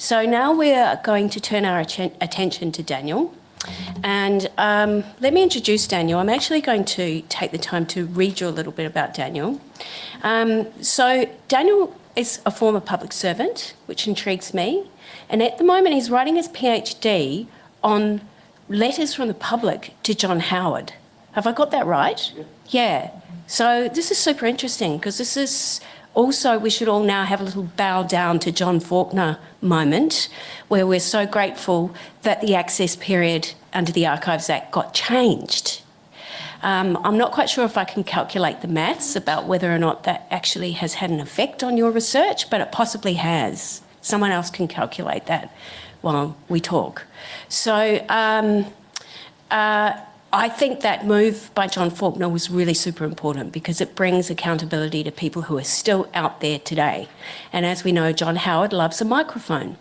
So now we're going to turn our attention to Daniel. And let me introduce Daniel. I'm actually going to take the time to read you a little bit about Daniel. So Daniel is a former public servant, which intrigues me. And at the moment, he's writing his PhD on letters from the public to John Howard. Have I got that right? Yeah. So this is super interesting because this is also, we should all now have a little bow down to John Faulkner moment where we're so grateful that the access period under the Archives Act got changed. I'm not quite sure if I can calculate the maths about whether or not that actually has had an effect on your research, but it possibly has. Someone else can calculate that while we talk. So I think that move by John Faulkner was really super important because it brings accountability to people who are still out there today. And as we know, John Howard loves a microphone.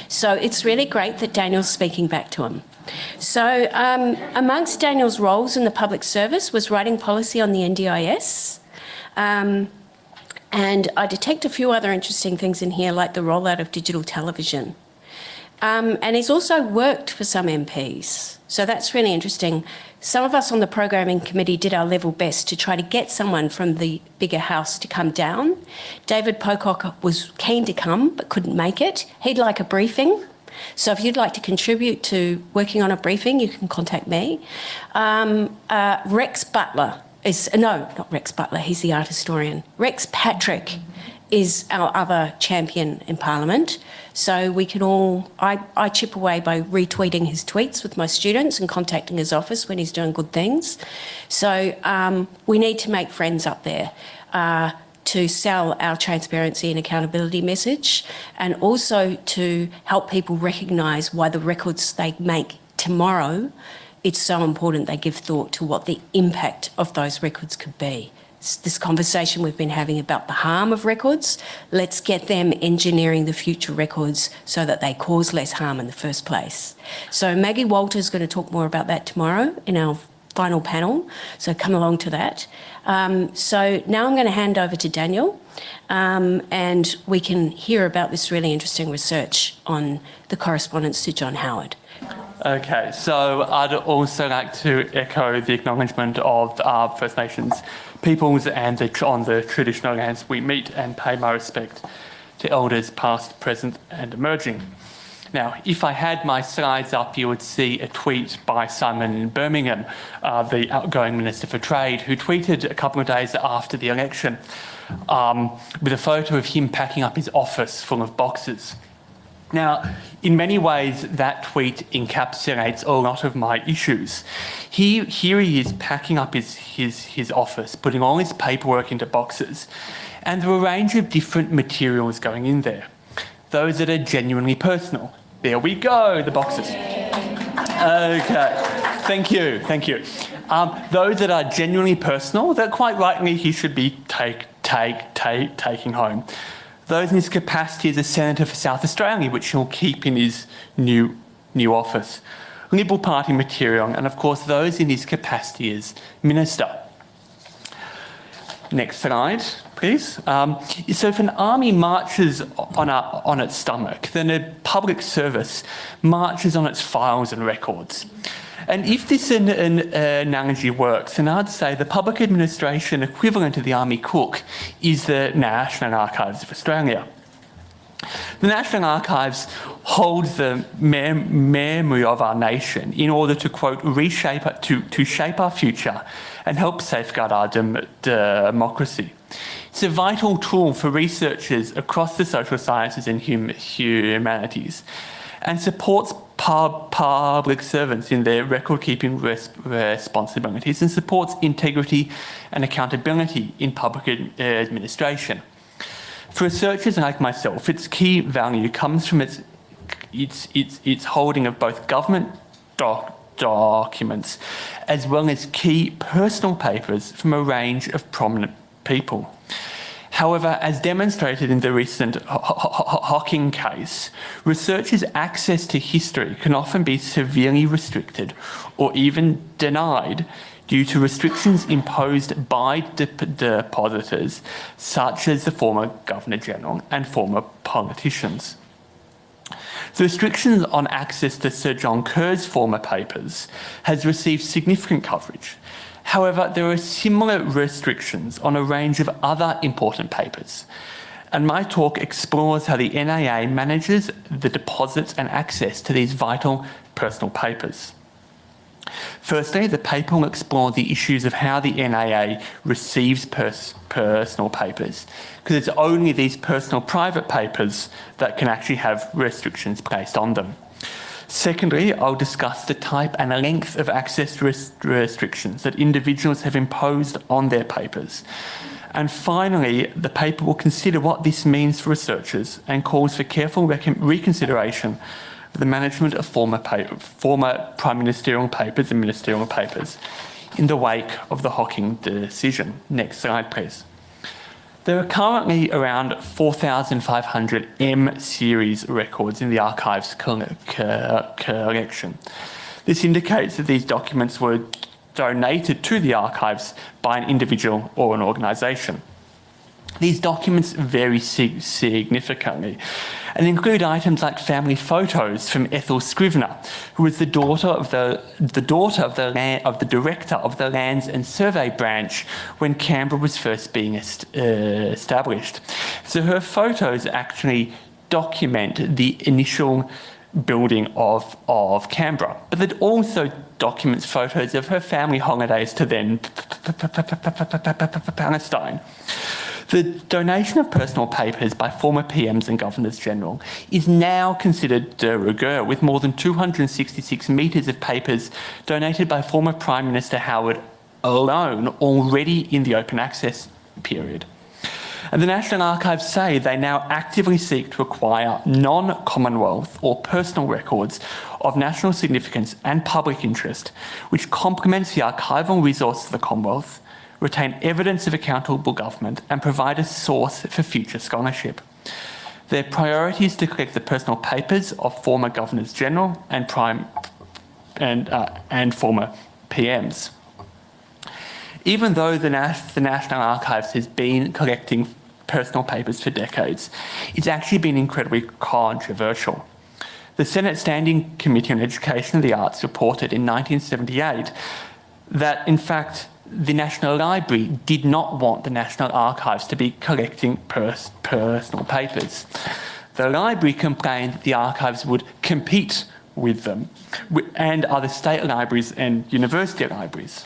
So it's really great that Daniel's speaking back to him. So amongst Daniel's roles in the public service was writing policy on the NDIS. And I detect a few other interesting things in here, like the rollout of digital television. And he's also worked for some MPs. So that's really interesting. Some of us on the programming committee did our level best to try to get someone from the bigger house to come down. David Pocock was keen to come but couldn't make it. He'd like a briefing. So if you'd like to contribute to working on a briefing, you can contact me. Rex Butler is, no, not Rex Butler, he's the art historian. Rex Patrick is our other champion in Parliament. So we can all, I chip away by retweeting his tweets with my students and contacting his office when he's doing good things. So we need to make friends up there to sell our transparency and accountability message, and also to help people recognise why the records they make tomorrow, it's so important they give thought to what the impact of those records could be. This conversation we've been having about the harm of records, let's get them engineering the future records so that they cause less harm in the first place. So Maggie Walter's is going to talk more about that tomorrow in our final panel, so come along to that. So now I'm going to hand over to Daniel and we can hear about this really interesting research on the correspondence to John Howard. Okay, so I'd also like to echo the acknowledgement of First Nations peoples and on the traditional lands we meet, and pay my respect to elders past, present and emerging. Now, if I had my slides up, you would see a tweet by Simon in Birmingham, the outgoing Minister for Trade, who tweeted a couple of days after the election with a photo of him packing up his office full of boxes. Now, in many ways, that tweet encapsulates a lot of my issues. Here he is packing up his office, putting all his paperwork into boxes, and there are a range of different materials going in there. Those that are genuinely personal. There we go, the boxes. Okay, thank you. Those that are genuinely personal, that quite rightly he should be taking home. Those in his capacity as a Senator for South Australia, which he'll keep in his new office. Liberal Party material, and of course those in his capacity as Minister. Next slide, please. So if an army marches on its stomach, then a public service marches on its files and records. And if this analogy works, then I'd say the public administration equivalent of the army cook is the National Archives of Australia. The National Archives holds the memory of our nation in order to, quote, to shape our future and help safeguard our democracy. It's a vital tool for researchers across the social sciences and humanities, and supports public servants in their record-keeping responsibilities, and supports integrity and accountability in public administration. For researchers like myself, its key value comes from its holding of both government documents as well as key personal papers from a range of prominent people. However, as demonstrated in the recent Hocking case, researchers' access to history can often be severely restricted or even denied due to restrictions imposed by depositors, such as the former Governor-General and former politicians. The restrictions on access to Sir John Kerr's former papers has received significant coverage. However, there are similar restrictions on a range of other important papers, and my talk explores how the NAA manages the deposits and access to these vital personal papers. Firstly, the paper will explore the issues of how the NAA receives personal papers, because it's only these personal private papers that can actually have restrictions placed on them. Secondly, I'll discuss the type and length of access restrictions that individuals have imposed on their papers. And finally, the paper will consider what this means for researchers and calls for careful reconsideration of the management of former prime ministerial papers and ministerial papers in the wake of the Hocking decision. Next slide, please. There are currently around 4,500 M-series records in the archive's collection. This indicates that these documents were donated to the archives by an individual or an organisation. These documents vary significantly and include items like family photos from Ethel Scrivener, who was the daughter of the director of the Lands and Survey branch when Canberra was first being established. So her photos actually document the initial building of Canberra, but it also documents photos of her family holidays to then Palestine. The donation of personal papers by former PMs and Governors-General is now considered de rigueur, with more than 266 metres of papers donated by former Prime Minister Howard alone already in the open access period. And the National Archives say they now actively seek to acquire non-Commonwealth or personal records of national significance and public interest, which complements the archival resource of the Commonwealth, retain evidence of accountable government, and provide a source for future scholarship. Their priority is to collect the personal papers of former Governors-General and former PMs. Even though the National Archives has been collecting personal papers for decades, it's actually been incredibly controversial. The Senate Standing Committee on Education and the Arts reported in 1978 that, in fact, the National Library did not want the National Archives to be collecting personal papers. The Library complained that the archives would compete with them and other state libraries and university libraries.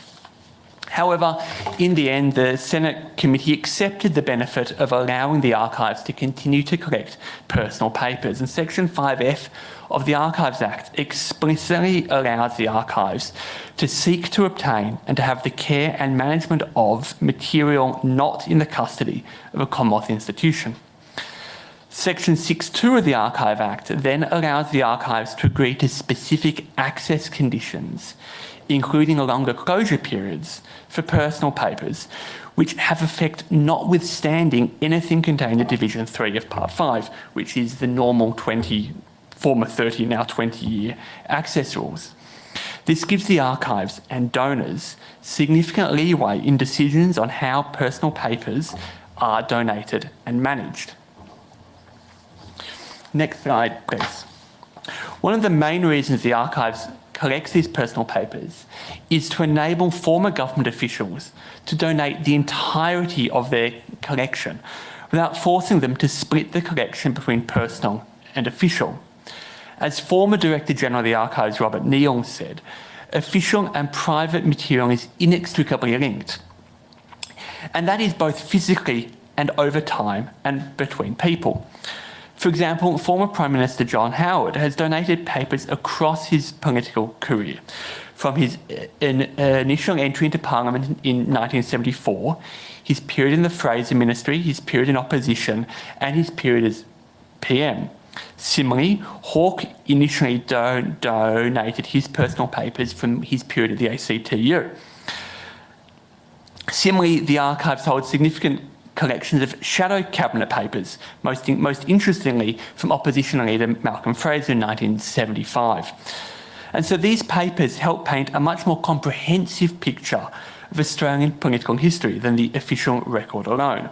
However, in the end, the Senate committee accepted the benefit of allowing the archives to continue to collect personal papers, and Section 5F of the Archives Act explicitly allows the archives to seek to obtain and to have the care and management of material not in the custody of a Commonwealth institution. Section 6.2 of the Archive Act then allows the archives to agree to specific access conditions, including longer closure periods for personal papers, which have effect notwithstanding anything contained in Division 3 of Part 5, which is the normal former 30, now 20-year access rules. This gives the archives and donors significant leeway in decisions on how personal papers are donated and managed. Next slide, please. One of the main reasons the archives collects these personal papers is to enable former government officials to donate the entirety of their collection without forcing them to split the collection between personal and official. As former Director General of the Archives Robert Neal said, official and private material is inextricably linked, and that is both physically and over time and between people. For example, former Prime Minister John Howard has donated papers across his political career, from his initial entry into Parliament in 1974, his period in the Fraser Ministry, his period in opposition, and his period as PM. Similarly, Hawke initially donated his personal papers from his period at the ACTU. Similarly, the archives hold significant collections of shadow cabinet papers, most interestingly from opposition leader Malcolm Fraser in 1975. And so these papers help paint a much more comprehensive picture of Australian political history than the official record alone.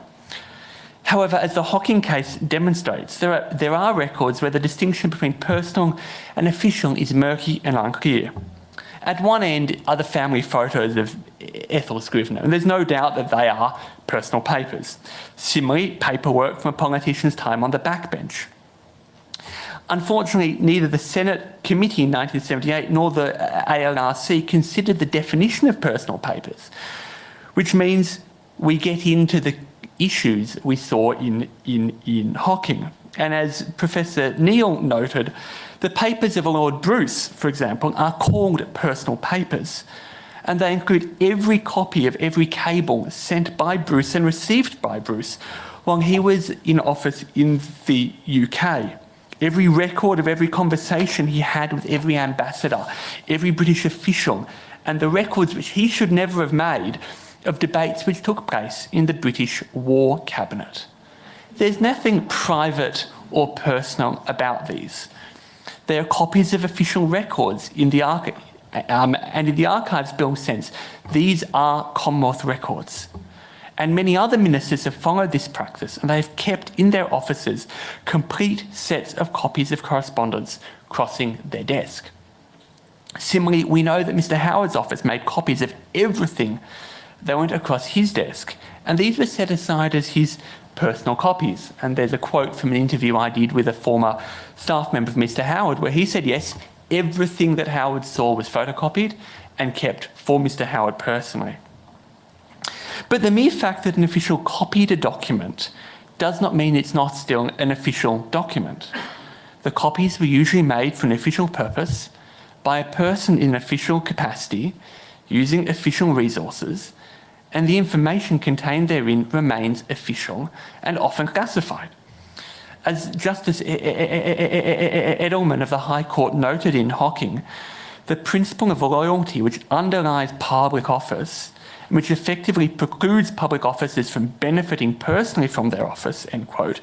However, as the Hocking case demonstrates, there are records where the distinction between personal and official is murky and unclear. At one end are the family photos of Ethel Scrivener, and there's no doubt that they are personal papers. Similarly, paperwork from a politician's time on the backbench. Unfortunately, neither the Senate Committee in 1978 nor the ALRC considered the definition of personal papers, which means we get into the issues we saw in Hocking. And as Professor Neal noted, the papers of Lord Bruce, for example, are called personal papers, and they include every copy of every cable sent by Bruce and received by Bruce while he was in office in the UK. Every record of every conversation he had with every ambassador, every British official, and the records which he should never have made of debates which took place in the British War Cabinet. There's nothing private or personal about these. They are copies of official records in the and in the Archives Bill sense, these are Commonwealth records. And many other ministers have followed this practice, and they have kept in their offices complete sets of copies of correspondence crossing their desk. Similarly, we know that Mr. Howard's office made copies of everything that went across his desk, and these were set aside as his personal copies. And there's a quote from an interview I did with a former staff member of Mr. Howard where he said, yes, everything that Howard saw was photocopied and kept for Mr. Howard personally. But the mere fact that an official copied a document does not mean it's not still an official document. The copies were usually made for an official purpose by a person in an official capacity using official resources, and the information contained therein remains official and often classified. As Justice Edelman of the High Court noted in Hocking, the principle of loyalty which underlies public office, which effectively precludes public officers from benefiting personally from their office, end quote,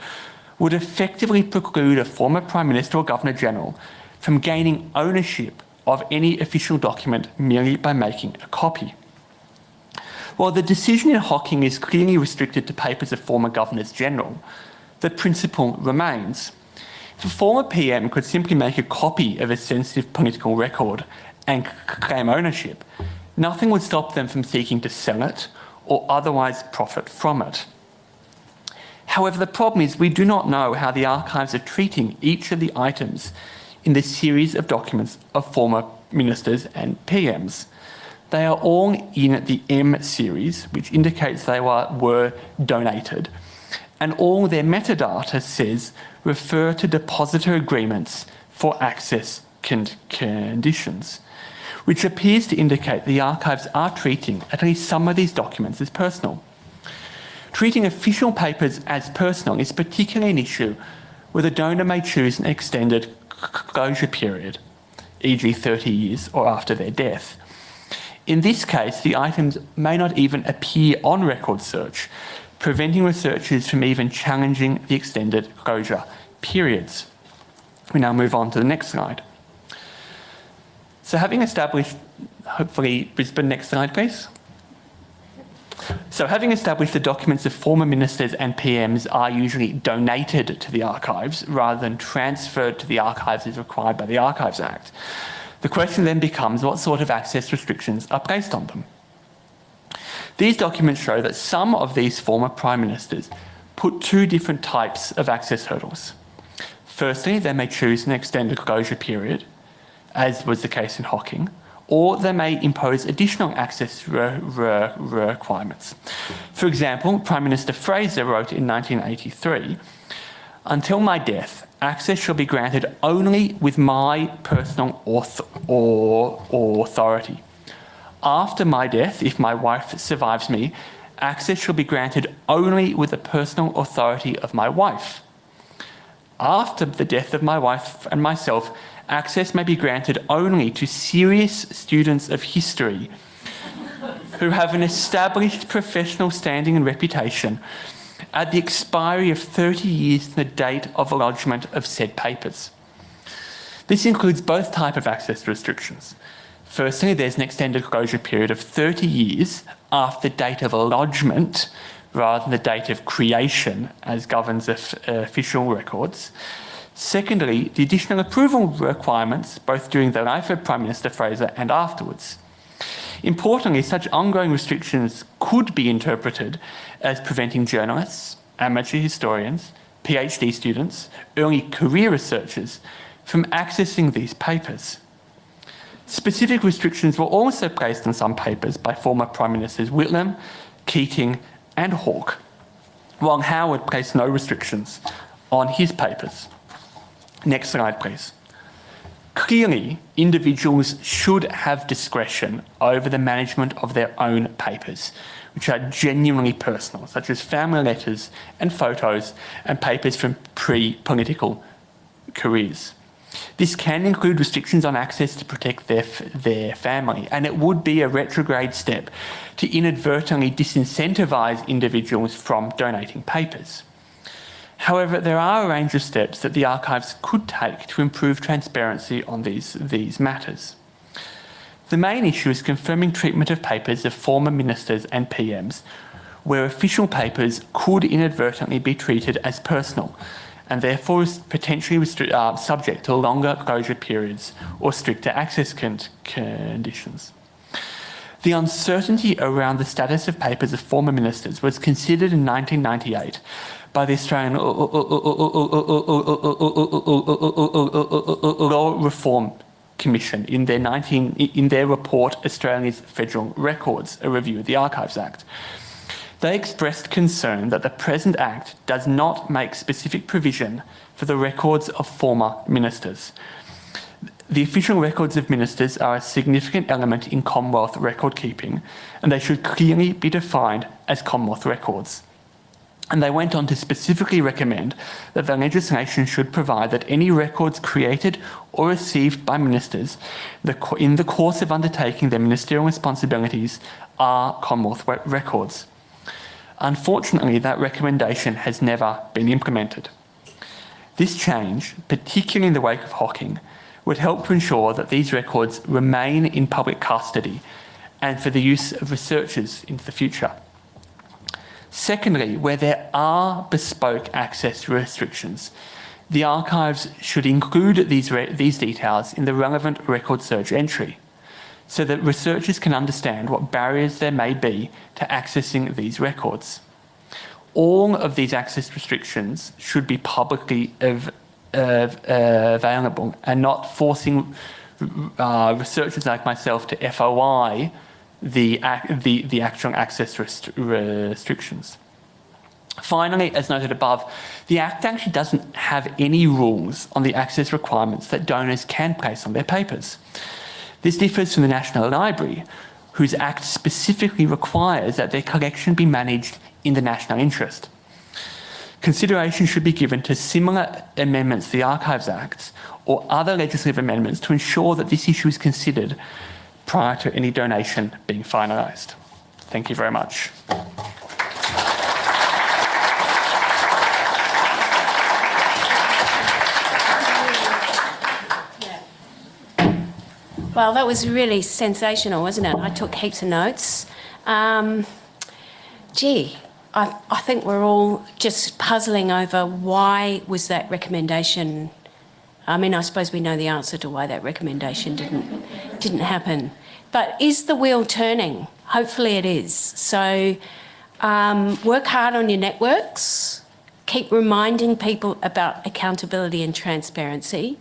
would effectively preclude a former Prime Minister or Governor-General from gaining ownership of any official document merely by making a copy. While the decision in Hocking is clearly restricted to papers of former Governors-General, the principle remains. If a former PM could simply make a copy of a sensitive political record and claim ownership, nothing would stop them from seeking to sell it or otherwise profit from it. However, the problem is we do not know how the archives are treating each of the items in the series of documents of former ministers and PMs. They are all in the M series, which indicates they were donated, and all their metadata says refer to depositor agreements for access conditions, which appears to indicate the archives are treating at least some of these documents as personal. Treating official papers as personal is particularly an issue where the donor may choose an extended closure period, e.g. 30 years or after their death. In this case, the items may not even appear on record search, preventing researchers from even challenging the extended closure periods. We now move on to the next slide. So having established, hopefully Brisbane, next slide please. So having established the documents of former ministers and PMs are usually donated to the archives rather than transferred to the archives as required by the Archives Act, the question then becomes what sort of access restrictions are placed on them. These documents show that some of these former Prime Ministers put two different types of access hurdles. Firstly, they may choose an extended closure period, as was the case in Hocking, or they may impose additional access requirements. For example, Prime Minister Fraser wrote in 1983, "Until my death, access shall be granted only with my personal authority. After my death, if my wife survives me, access shall be granted only with the personal authority of my wife. After the death of my wife and myself, access may be granted only to serious students of history who have an established professional standing and reputation at the expiry of 30 years from the date of lodgement of said papers." This includes both types of access restrictions. Firstly, there's an extended closure period of 30 years after the date of lodgement rather than the date of creation as governs official records. Secondly, the additional approval requirements, both during the life of Prime Minister Fraser and afterwards. Importantly, such ongoing restrictions could be interpreted as preventing journalists, amateur historians, PhD students, early career researchers from accessing these papers. Specific restrictions were also placed on some papers by former Prime Ministers Whitlam, Keating and Hawke, while Howard placed no restrictions on his papers. Next slide, please. Clearly, individuals should have discretion over the management of their own papers, which are genuinely personal, such as family letters and photos and papers from pre-political careers. This can include restrictions on access to protect their family, and it would be a retrograde step to inadvertently disincentivise individuals from donating papers. However, there are a range of steps that the archives could take to improve transparency on these matters. The main issue is confirming treatment of papers of former ministers and PMs, where official papers could inadvertently be treated as personal and therefore is potentially subject to longer closure periods or stricter access conditions. The uncertainty around the status of papers of former ministers was considered in 1998 by the Australian Law Reform Commission in their report Australia's Federal Records, a review of the Archives Act. They expressed concern that the present Act does not make specific provision for the records of former ministers. The official records of ministers are a significant element in Commonwealth record keeping, and they should clearly be defined as Commonwealth records. And they went on to specifically recommend that the legislation should provide that any records created or received by ministers in the course of undertaking their ministerial responsibilities are Commonwealth records. Unfortunately, that recommendation has never been implemented. This change, particularly in the wake of Hocking, would help to ensure that these records remain in public custody and for the use of researchers into the future. Secondly, where there are bespoke access restrictions, the archives should include these details in the relevant record search entry so that researchers can understand what barriers there may be to accessing these records. All of these access restrictions should be publicly available and not forcing researchers like myself to FOI the actual access restrictions. Finally, as noted above, the Act actually doesn't have any rules on the access requirements that donors can place on their papers. This differs from the National Library, whose Act specifically requires that their collection be managed in the national interest. Consideration should be given to similar amendments to the Archives Act or other legislative amendments to ensure that this issue is considered prior to any donation being finalised. Thank you very much. Well, that was really sensational, wasn't it? I took heaps of notes. I think we're all just puzzling over why was that recommendation. I mean, I suppose we know the answer to why that recommendation didn't happen. But is the wheel turning? Hopefully it is. So work hard on your networks. Keep reminding people about accountability and transparency.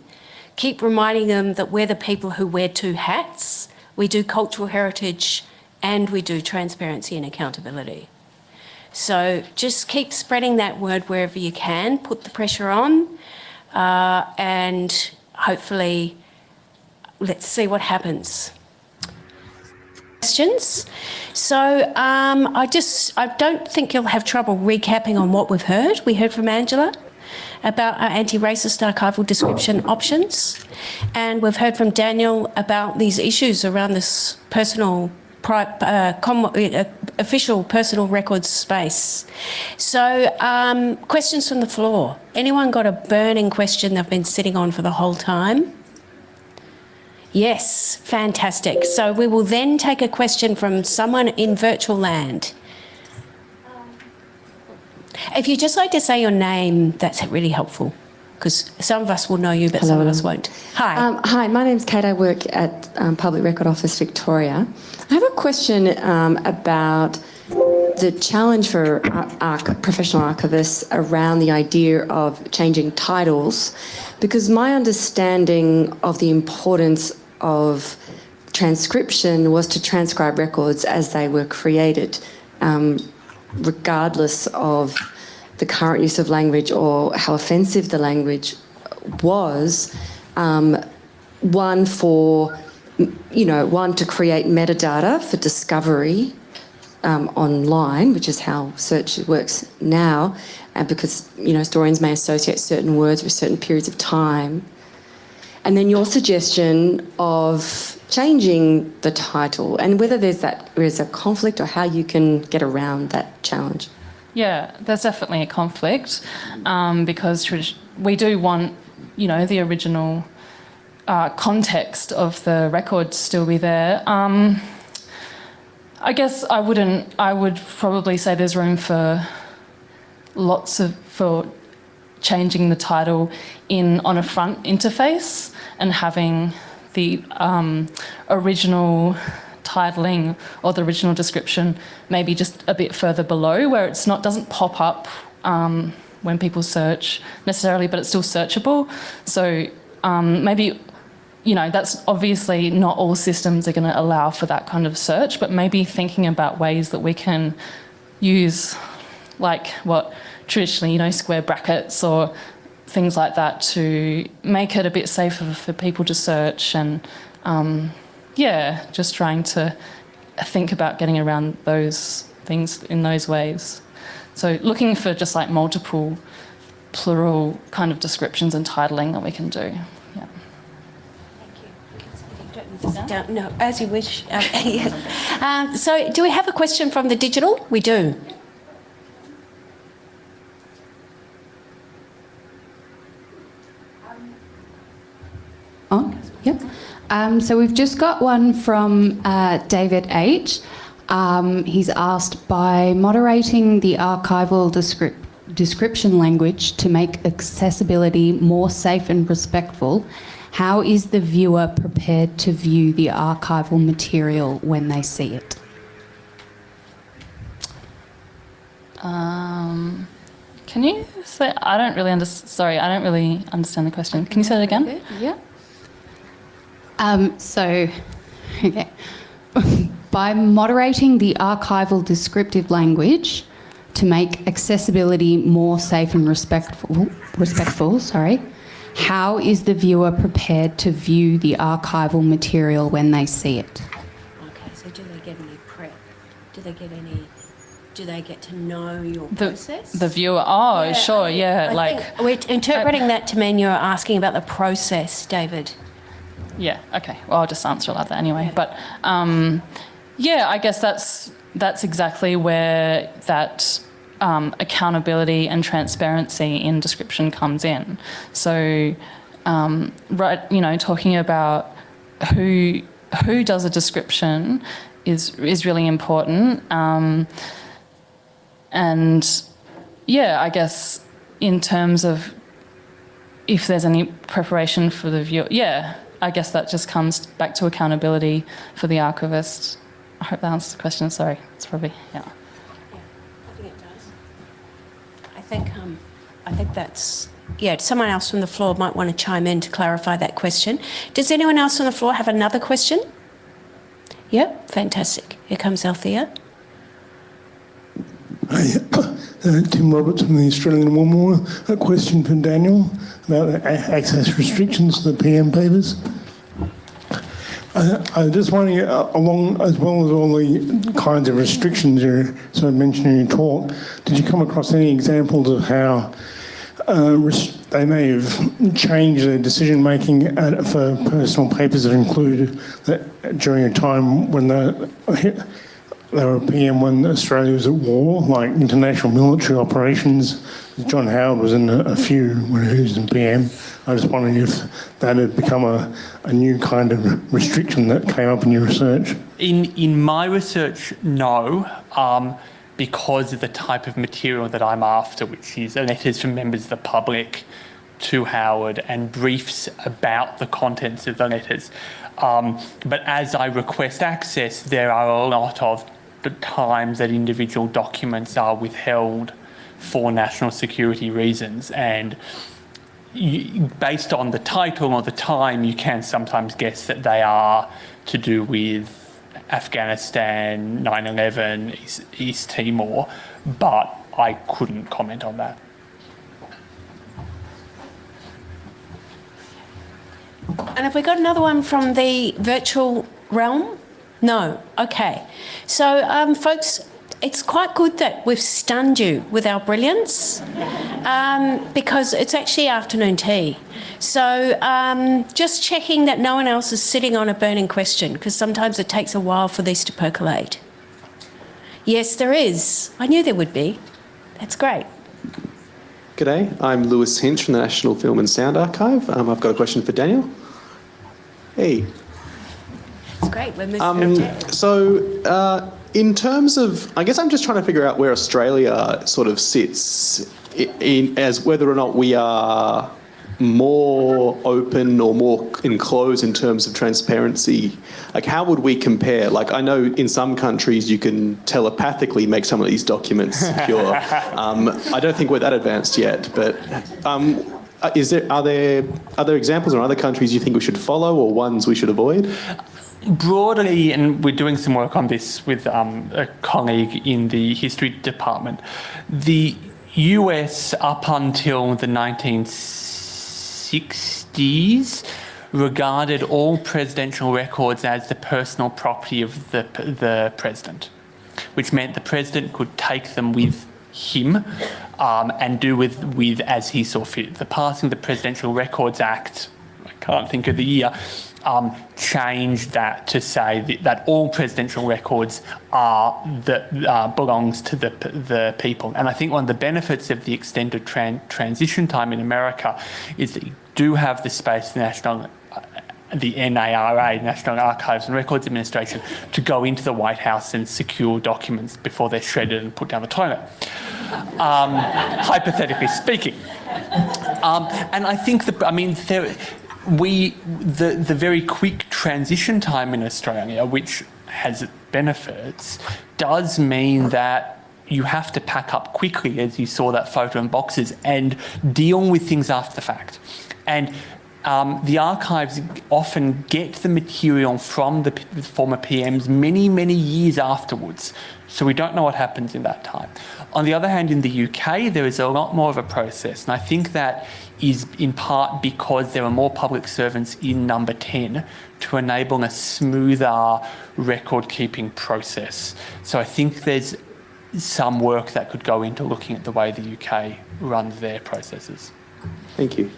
Keep reminding them that we're the people who wear two hats. We do cultural heritage and we do transparency and accountability. So just keep spreading that word wherever you can, put the pressure on, and hopefully let's see what happens. Questions? So I don't think you'll have trouble recapping on what we've heard. We heard from Angela about our anti-racist archival description options, and we've heard from Daniel about these issues around this official personal records space. So questions from the floor. Anyone got a burning question they've been sitting on for the whole time? Yes, fantastic. So we will then take a question from someone in virtual land. If you just like to say your name, that's really helpful, because some of us will know you, but some of us won't. Hi. Hi, my name's Kate. I work at Public Record Office Victoria. I have a question about the challenge for professional archivists around the idea of changing titles, because my understanding of the importance of transcription was to transcribe records as they were created, regardless of the current use of language or how offensive the language was. One to create metadata for discovery online, which is how search works now, and because historians may associate certain words with certain periods of time. And then your suggestion of changing the title, and whether there's a conflict or how you can get around that challenge. Yeah, there's definitely a conflict because we do want, the original context of the record to still be there. I guess I would probably say there's room for changing the title on a front interface and having the original titling or the original description maybe just a bit further below, where doesn't pop up when people search necessarily, but it's still searchable. So maybe, that's obviously not all systems are going to allow for that kind of search, but maybe thinking about ways that we can use, like what traditionally, square brackets or things like that, to make it a bit safer for people to search, and just trying to think about getting around those things in those ways. So looking for just like multiple plural kind of descriptions and titling that we can do. Yeah. Thank you. No, as you wish. So do we have a question from the digital? We do. On? Yep. So we've just got one from David H. He's asked, by moderating the archival description language to make accessibility more safe and respectful, how is the viewer prepared to view the archival material when they see it? Can you say? I don't really understand the question. Can you say it again? Yeah. By moderating the archival descriptive language to make accessibility more safe and respectful, how is the viewer prepared to view the archival material when they see it? Okay, so do they get any prep? Do they get to know your process? The viewer, sure, yeah. We're interpreting that to mean you're asking about the process, David. Yeah, okay. Well, I'll just answer it like that anyway. Yeah. But, I guess that's exactly where that accountability and transparency in description comes in. So, talking about who does a description is really important. And, I guess in terms of if there's any preparation for the viewer, I guess that just comes back to accountability for the archivist. I hope that answers the question. Sorry, it's probably, Yeah, I think it does. I think that's, someone else from the floor might want to chime in to clarify that question. Does anyone else on the floor have another question? Yep, fantastic. Here comes Althea. Hi, Tim Roberts from the Australian War Memorial. A question for Daniel about access restrictions to the PM papers. I was just wondering, along as well as all the kinds of restrictions you sort of mentioned in your talk, did you come across any examples of how they may have changed their decision making for personal papers that included that during a time when they were a PM when Australia was at war, like international military operations? John Howard was in a few when he was in PM. I was wondering if that had become a new kind of restriction that came up in your research. In my research, no. because of the type of material that I'm after, which is letters from members of the public to Howard and briefs about the contents of the letters. But as I request access, there are a lot of the times that individual documents are withheld for national security reasons, and based on the title or the time, you can sometimes guess that they are to do with Afghanistan, 9/11, East Timor, but I couldn't comment on that. And have we got another one from the virtual realm? No. Okay. So, folks, it's quite good that we've stunned you with our brilliance, because it's actually afternoon tea. So just checking that no one else is sitting on a burning question, because sometimes it takes a while for these to percolate. Yes, there is. I knew there would be. That's great. G'day, I'm Lewis Hinch from the National Film and Sound Archive. I've got a question for Daniel. Hey. That's great. We're moving So, in terms of, I guess I'm just trying to figure out where Australia sort of sits as whether or not we are more open or more enclosed in terms of transparency. Like, how would we compare? Like, I know in some countries you can telepathically make some of these documents secure. I don't think we're that advanced yet, but are there examples in other countries you think we should follow or ones we should avoid? Broadly, and we're doing some work on this with a colleague in the history department, the US up until the 1960s regarded all presidential records as the personal property of the president, which meant the president could take them with him and do with as he saw fit. The passing of the Presidential Records Act, I can't think of the year, changed that to say that all presidential records belongs to the people. And I think one of the benefits of the extended transition time in America is that you do have the space, the NARA, National Archives and Records Administration, to go into the White House and secure documents before they're shredded and put down the toilet, hypothetically speaking. And I think the very quick transition time in Australia, which has benefits, does mean that you have to pack up quickly, as you saw that photo in boxes, and deal with things after the fact. And the archives often get the material from the former PMs many, many years afterwards. So we don't know what happens in that time. On the other hand, in the UK, there is a lot more of a process. And I think that is in part because there are more public servants in number 10 to enable a smoother record-keeping process. So I think there's some work that could go into looking at the way the UK runs their processes. Thank you.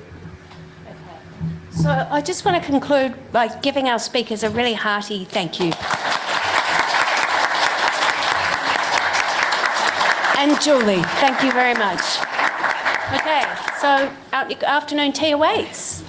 So I just want to conclude by giving our speakers a really hearty thank you. And Julie, thank you very much. Okay, so our afternoon tea awaits.